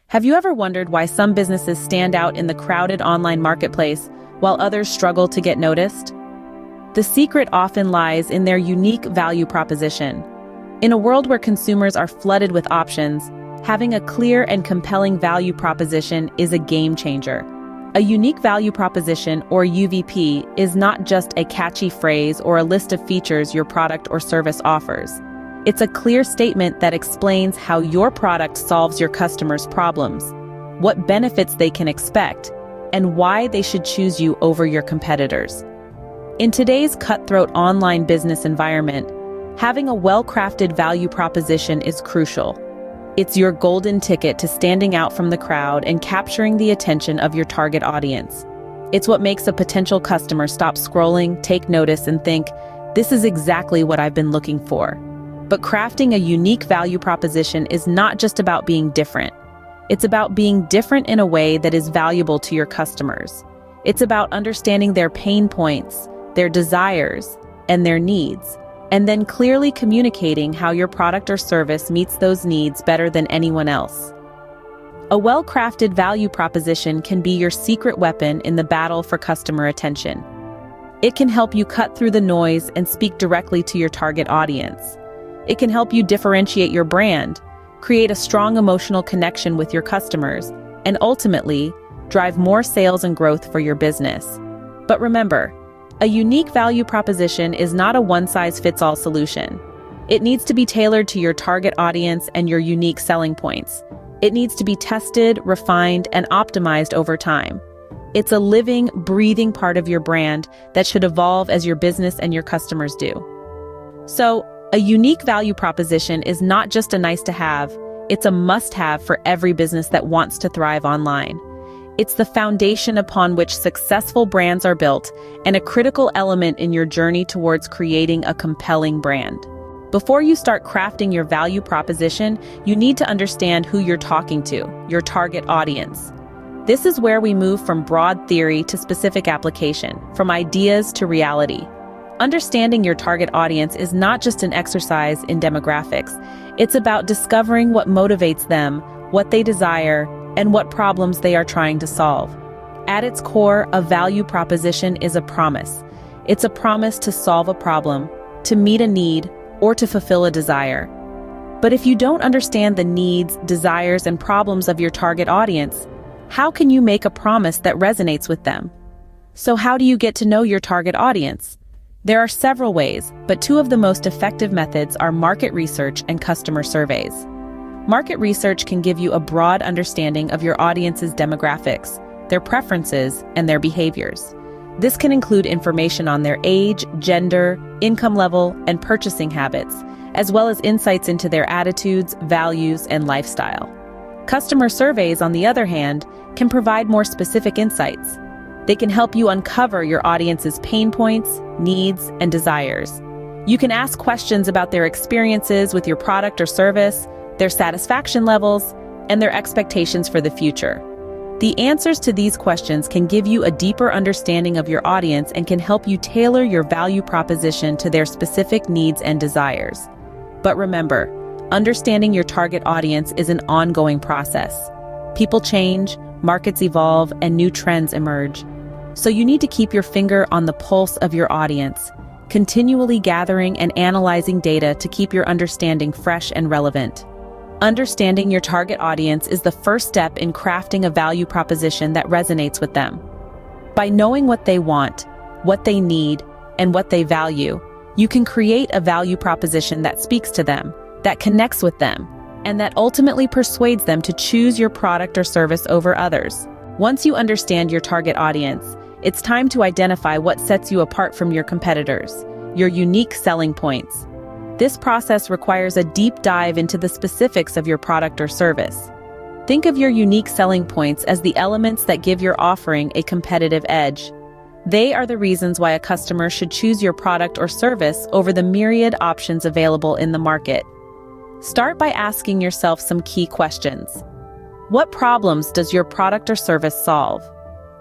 Have you ever wondered why some businesses stand out in the crowded online marketplace while others struggle to get noticed? The secret often lies in their unique value proposition. In a world where consumers are flooded with options, having a clear and compelling value proposition is a game changer. A unique value proposition, or UVP, is not just a catchy phrase or a list of features your product or service offers. It's a clear statement that explains how your product solves your customers' problems, what benefits they can expect, and why they should choose you over your competitors. In today's cutthroat online business environment, having a well-crafted value proposition is crucial. It's your golden ticket to standing out from the crowd and capturing the attention of your target audience. It's what makes a potential customer stop scrolling, take notice, and think, "This is exactly what I've been looking for." But crafting a unique value proposition is not just about being different. It's about being different in a way that is valuable to your customers. It's about understanding their pain points, their desires, and their needs, and then clearly communicating how your product or service meets those needs better than anyone else. A well-crafted value proposition can be your secret weapon in the battle for customer attention. It can help you cut through the noise and speak directly to your target audience. It can help you differentiate your brand, create a strong emotional connection with your customers, and ultimately, drive more sales and growth for your business. But remember, a unique value proposition is not a one-size-fits-all solution. It needs to be tailored to your target audience and your unique selling points. It needs to be tested, refined, and optimized over time. It's a living, breathing part of your brand that should evolve as your business and your customers do. So, a unique value proposition is not just a nice-to-have, it's a must-have for every business that wants to thrive online. It's the foundation upon which successful brands are built and a critical element in your journey towards creating a compelling brand. Before you start crafting your value proposition, you need to understand who you're talking to, your target audience. This is where we move from broad theory to specific application, from ideas to reality. Understanding your target audience is not just an exercise in demographics. It's about discovering what motivates them, what they desire, and what problems they are trying to solve. At its core, a value proposition is a promise. It's a promise to solve a problem, to meet a need, or to fulfill a desire. But if you don't understand the needs, desires, and problems of your target audience, how can you make a promise that resonates with them? So how do you get to know your target audience? There are several ways, but two of the most effective methods are market research and customer surveys. Market research can give you a broad understanding of your audience's demographics, their preferences, and their behaviors. This can include information on their age, gender, income level, and purchasing habits, as well as insights into their attitudes, values, and lifestyle. Customer surveys, on the other hand, can provide more specific insights. They can help you uncover your audience's pain points, needs, and desires. You can ask questions about their experiences with your product or service, their satisfaction levels, and their expectations for the future. The answers to these questions can give you a deeper understanding of your audience and can help you tailor your value proposition to their specific needs and desires. But remember, understanding your target audience is an ongoing process. People change, markets evolve, and new trends emerge. So you need to keep your finger on the pulse of your audience, continually gathering and analyzing data to keep your understanding fresh and relevant. Understanding your target audience is the first step in crafting a value proposition that resonates with them. By knowing what they want, what they need, and what they value, you can create a value proposition that speaks to them, that connects with them, and that ultimately persuades them to choose your product or service over others. Once you understand your target audience, it's time to identify what sets you apart from your competitors, your unique selling points. This process requires a deep dive into the specifics of your product or service. Think of your unique selling points as the elements that give your offering a competitive edge. They are the reasons why a customer should choose your product or service over the myriad options available in the market. Start by asking yourself some key questions. What problems does your product or service solve?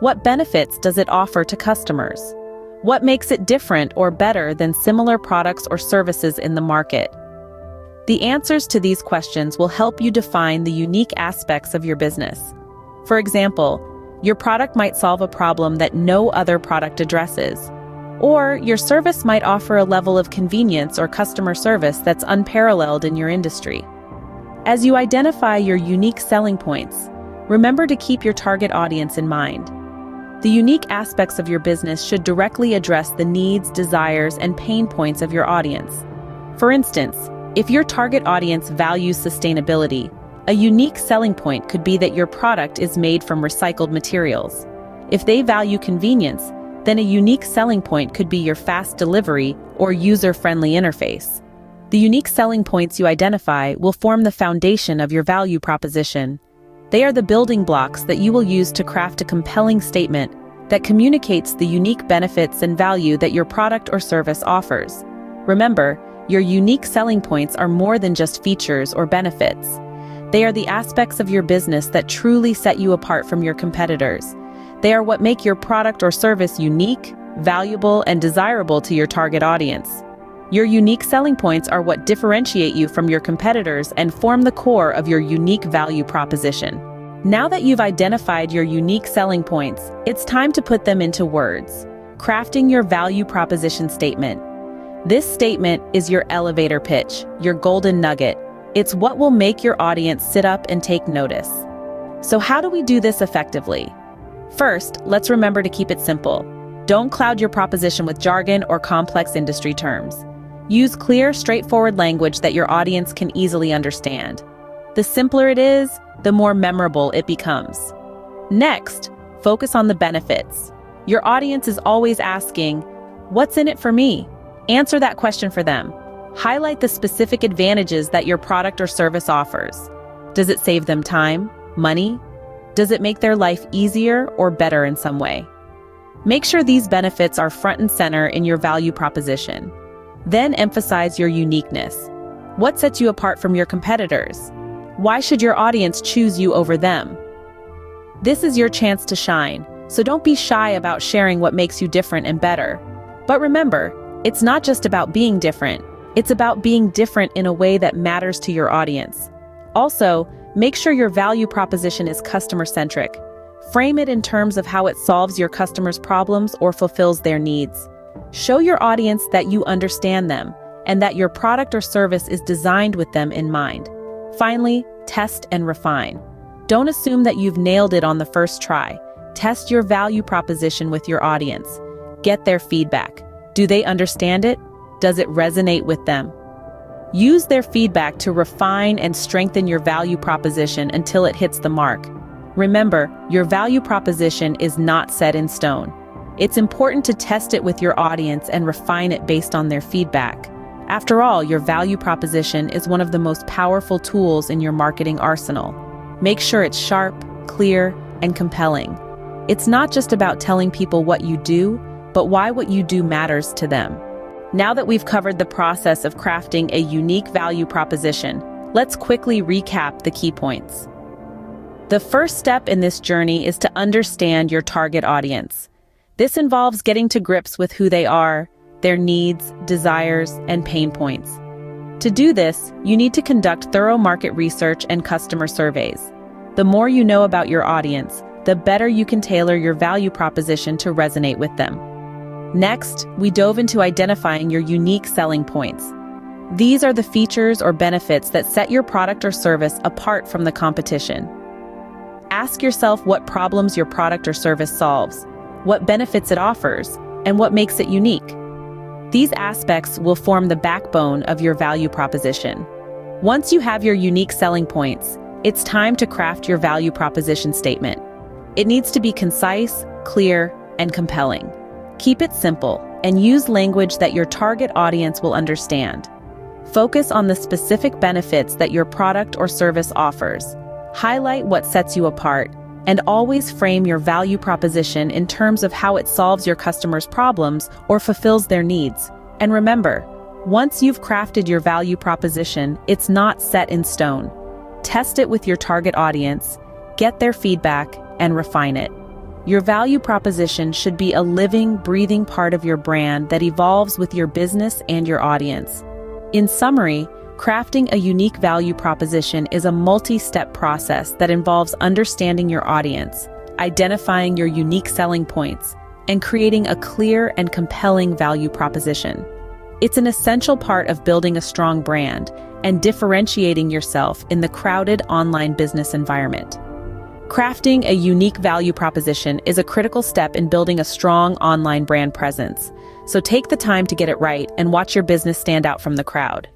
What benefits does it offer to customers? What makes it different or better than similar products or services in the market? The answers to these questions will help you define the unique aspects of your business. For example, your product might solve a problem that no other product addresses, or your service might offer a level of convenience or customer service that's unparalleled in your industry. As you identify your unique selling points, remember to keep your target audience in mind. The unique aspects of your business should directly address the needs, desires, and pain points of your audience. For instance, if your target audience values sustainability, a unique selling point could be that your product is made from recycled materials. If they value convenience, then a unique selling point could be your fast delivery or user-friendly interface. The unique selling points you identify will form the foundation of your value proposition. They are the building blocks that you will use to craft a compelling statement that communicates the unique benefits and value that your product or service offers. Remember, your unique selling points are more than just features or benefits. They are the aspects of your business that truly set you apart from your competitors. They are what make your product or service unique, valuable, and desirable to your target audience. Your unique selling points are what differentiate you from your competitors and form the core of your unique value proposition. Now that you've identified your unique selling points, it's time to put them into words. Crafting your value proposition statement. This statement is your elevator pitch, your golden nugget. It's what will make your audience sit up and take notice. So how do we do this effectively? First, let's remember to keep it simple. Don't cloud your proposition with jargon or complex industry terms. Use clear, straightforward language that your audience can easily understand. The simpler it is, the more memorable it becomes. Next, focus on the benefits. Your audience is always asking, "What's in it for me?" Answer that question for them. Highlight the specific advantages that your product or service offers. Does it save them time, money? Does it make their life easier or better in some way? Make sure these benefits are front and center in your value proposition. Then emphasize your uniqueness. What sets you apart from your competitors? Why should your audience choose you over them? This is your chance to shine, so don't be shy about sharing what makes you different and better. But remember, it's not just about being different. It's about being different in a way that matters to your audience. Also, make sure your value proposition is customer-centric. Frame it in terms of how it solves your customers' problems or fulfills their needs. Show your audience that you understand them and that your product or service is designed with them in mind. Finally, test and refine. Don't assume that you've nailed it on the first try. Test your value proposition with your audience. Get their feedback. Do they understand it? Does it resonate with them? Use their feedback to refine and strengthen your value proposition until it hits the mark. Remember, your value proposition is not set in stone. It's important to test it with your audience and refine it based on their feedback. After all, your value proposition is one of the most powerful tools in your marketing arsenal. Make sure it's sharp, clear, and compelling. It's not just about telling people what you do, but why what you do matters to them. Now that we've covered the process of crafting a unique value proposition, let's quickly recap the key points. The first step in this journey is to understand your target audience. This involves getting to grips with who they are, their needs, desires, and pain points. To do this, you need to conduct thorough market research and customer surveys. The more you know about your audience, the better you can tailor your value proposition to resonate with them. Next, we dove into identifying your unique selling points. These are the features or benefits that set your product or service apart from the competition. Ask yourself what problems your product or service solves, what benefits it offers, and what makes it unique. These aspects will form the backbone of your value proposition. Once you have your unique selling points, it's time to craft your value proposition statement. It needs to be concise, clear, and compelling. Keep it simple and use language that your target audience will understand. Focus on the specific benefits that your product or service offers. Highlight what sets you apart, and always frame your value proposition in terms of how it solves your customers' problems or fulfills their needs. And remember, once you've crafted your value proposition, it's not set in stone. Test it with your target audience, get their feedback, and refine it. Your value proposition should be a living, breathing part of your brand that evolves with your business and your audience. In summary, Crafting a unique value proposition is a multi-step process that involves understanding your audience, identifying your unique selling points, and creating a clear and compelling value proposition. It's an essential part of building a strong brand and differentiating yourself in the crowded online business environment. Crafting a unique value proposition is a critical step in building a strong online brand presence. So take the time to get it right and watch your business stand out from the crowd.